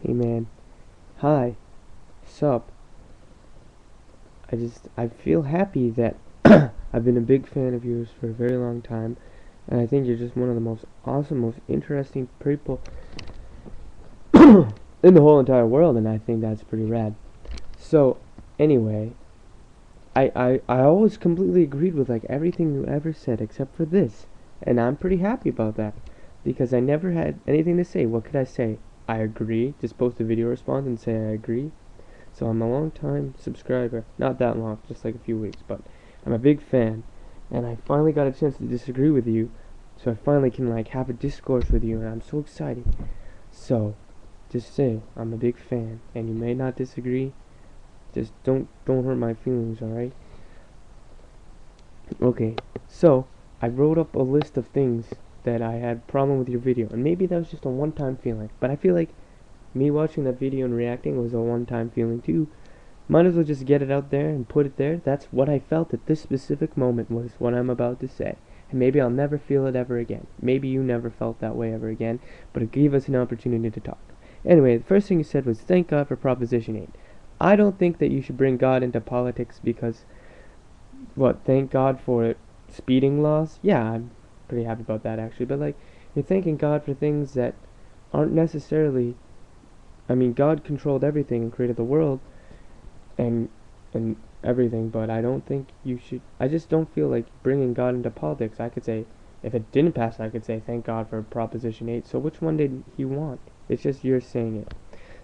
Hey man, hi, sup? I feel happy that I've been a big fan of yours for a very long time, and I think you're just one of the most awesome, most interesting people in the whole entire world, and I think that's pretty rad. So, anyway, I always completely agreed with like everything you ever said except for this, and I'm pretty happy about that because I never had anything to say. What could I say? I agree. Just post a video response and say I agree. So I'm a long time subscriber. Not that long, just like a few weeks, but I'm a big fan. And I finally got a chance to disagree with you. So I finally can like have a discourse with you and I'm so excited. So just say I'm a big fan and you may not disagree. Just don't hurt my feelings, alright? Okay. So I wrote up a list of things that I had problem with your video, and maybe that was just a one-time feeling, but I feel like me watching that video and reacting was a one-time feeling too. Might as well just get it out there and put it there. That's what I felt at this specific moment was what I'm about to say. And maybe I'll never feel it ever again. Maybe you never felt that way ever again, but it gave us an opportunity to talk. Anyway, the first thing you said was thank God for Proposition 8. I don't think that you should bring God into politics because, what, thank God for speeding laws? Yeah, I'm pretty happy about that actually, but like, you're thanking God for things that aren't necessarily, I mean, God controlled everything and created the world, and and everything, but I don't think you should. I just don't feel like bringing God into politics. I could say if it didn't pass, I could say thank God for Proposition 8. So which one did he want? It's just you're saying it.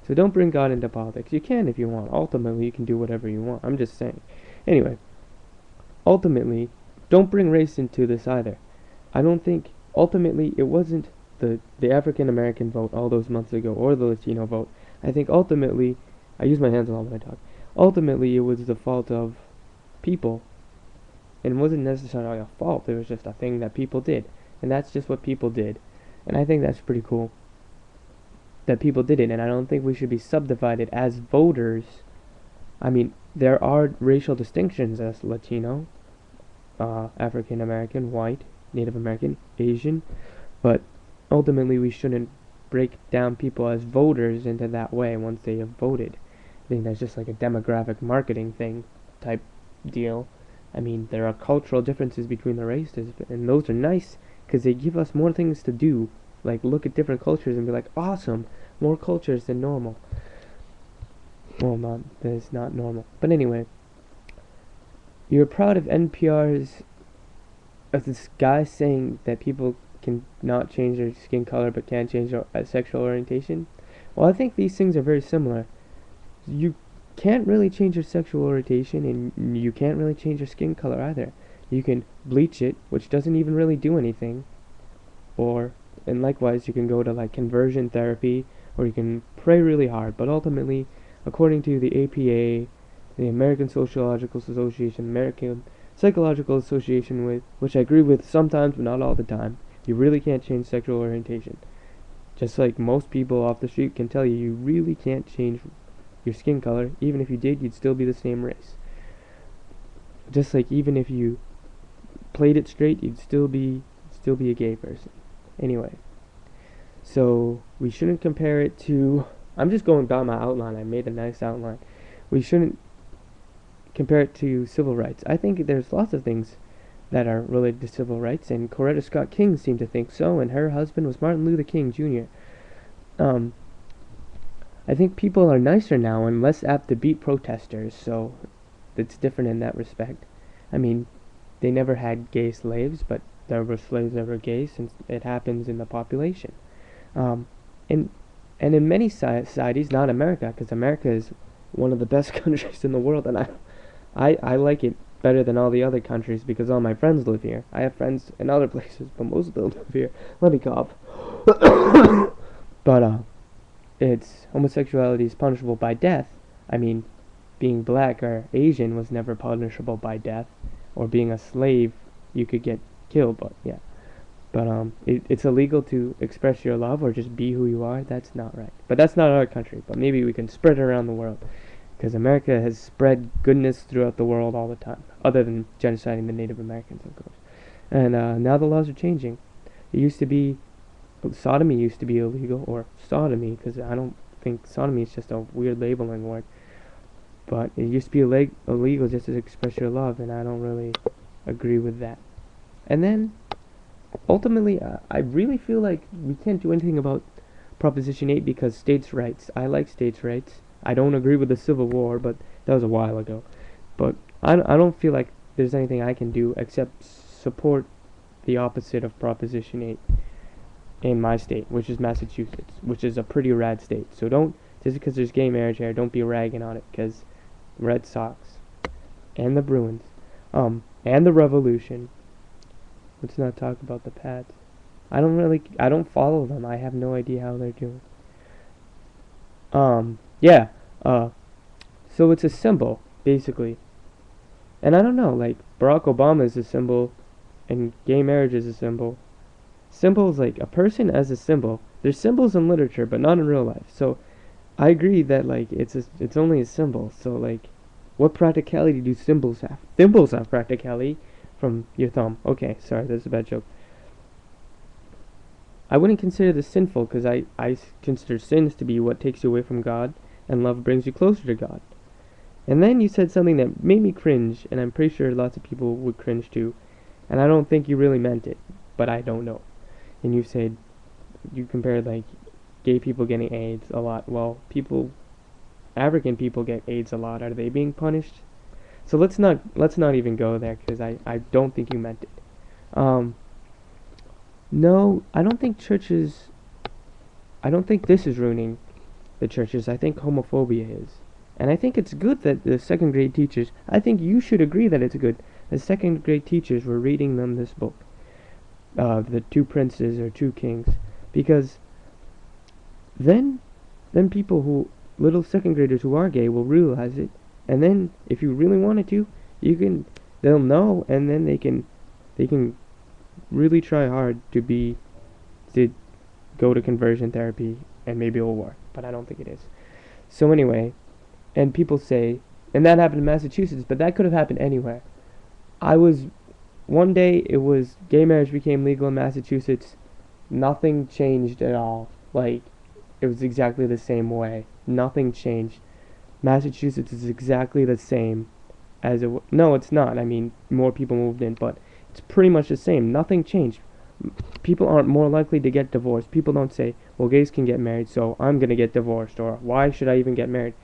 So don't bring God into politics. You can if you want. Ultimately, you can do whatever you want. I'm just saying. Anyway, ultimately, don't bring race into this either. I don't think ultimately it wasn't the African American vote all those months ago or the Latino vote. I think ultimately, I use my hands a lot when I talk. Ultimately, it was the fault of people, and it wasn't necessarily a fault. It was just a thing that people did, and that's just what people did, and I think that's pretty cool that people did it. And I don't think we should be subdivided as voters. I mean, there are racial distinctions as Latino, African American, white, Native American, Asian, but ultimately we shouldn't break down people as voters into that way once they have voted. I think that's just like a demographic marketing thing type deal. I mean, there are cultural differences between the races, and those are nice because they give us more things to do. Like, look at different cultures and be like, awesome, more cultures than normal. Well, not, that is not normal. But anyway, you're proud of NPR's of this guy saying that people can not change their skin color but can change their sexual orientation. Well, I think these things are very similar. You can't really change your sexual orientation, and you can't really change your skin color either. You can bleach it, which doesn't even really do anything, or and likewise you can go to like conversion therapy, or you can pray really hard. But ultimately, according to the APA, the American Sociological Association, American Psychological Association, with which I agree with sometimes but not all the time, you really can't change sexual orientation. Just like most people off the street can tell you, you really can't change your skin color. Even if you did, you'd still be the same race. Just like even if you played it straight, you'd still be a gay person. Anyway, so we shouldn't compare it to. I'm just going by my outline. I made a nice outline. We shouldn't compare it to civil rights. I think there's lots of things that are related to civil rights, and Coretta Scott King seemed to think so, and her husband was Martin Luther King Jr. Um, I think people are nicer now and less apt to beat protesters, so it's different in that respect. I mean, they never had gay slaves, but there were slaves that were gay since it happens in the population. Um, and and in many societies, not America, because America is one of the best countries in the world, and I like it better than all the other countries because all my friends live here. I have friends in other places, but most of them live here. Let me cough. But it's homosexuality is punishable by death. I mean, being black or Asian was never punishable by death, or being a slave, you could get killed. But yeah, but it's illegal to express your love or just be who you are. That's not right. But that's not our country. But maybe we can spread it around the world, because America has spread goodness throughout the world all the time, other than genociding the Native Americans, of course. And now the laws are changing. It used to be sodomy used to be illegal, or sodomy, because I don't think sodomy is just a weird labeling word. But it used to be illegal just to express your love, and I don't really agree with that. And then, ultimately, I really feel like we can't do anything about Proposition 8 because states' rights. I like states' rights. I don't agree with the Civil War, but that was a while ago. But I don't feel like there's anything I can do except support the opposite of Proposition 8 in my state, which is Massachusetts, which is a pretty rad state. So don't, just because there's gay marriage here, don't be ragging on it, because Red Sox and the Bruins, and the Revolution. Let's not talk about the Pats. I don't follow them. I have no idea how they're doing. Yeah, so it's a symbol, basically. And I don't know, like, Barack Obama is a symbol, and gay marriage is a symbol. Symbols, like, a person as a symbol. There's symbols in literature, but not in real life. So, I agree that, like, it's only a symbol. So, like, what practicality do symbols have? Symbols have practicality from your thumb. Okay, sorry, that's a bad joke. I wouldn't consider this sinful, because I consider sins to be what takes you away from God, and love brings you closer to God. And then you said something that made me cringe, and I'm pretty sure lots of people would cringe too, and I don't think you really meant it, but I don't know. And you said, you compared, like, gay people getting AIDS a lot. Well, African people get AIDS a lot. Are they being punished? So let's not even go there, because I don't think you meant it. No, I don't think this is ruining the churches. I think homophobia is. And I think it's good that the second grade teachers, I think you should agree that it's good. The second grade teachers were reading them this book, The Two Princes or Two Kings, because then little second graders who are gay will realize it, and then if you really wanted to, they'll know, and then they can really try hard to go to conversion therapy, and maybe it'll work, but I don't think it is. So anyway, and people say, and that happened in Massachusetts, but that could have happened anywhere. One day it was gay marriage became legal in Massachusetts. Nothing changed at all. Like, it was exactly the same way. Nothing changed. Massachusetts is exactly the same as it was. No, it's not. I mean, more people moved in, but it's pretty much the same. Nothing changed. People aren't more likely to get divorced. People don't say, well, gays can get married, so I'm going to get divorced, or why should I even get married?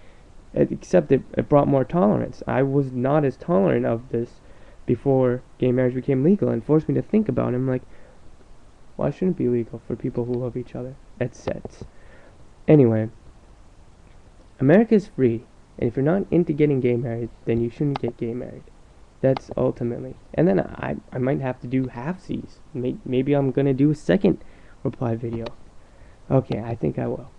Except it brought more tolerance. I was not as tolerant of this before gay marriage became legal, and forced me to think about it. I'm like, why shouldn't it be legal for people who love each other? Etc. Anyway, America is free, and if you're not into getting gay married, then you shouldn't get gay married. That's ultimately. And then I might have to do halfsies. Maybe I'm gonna do a second reply video. Okay, I think I will.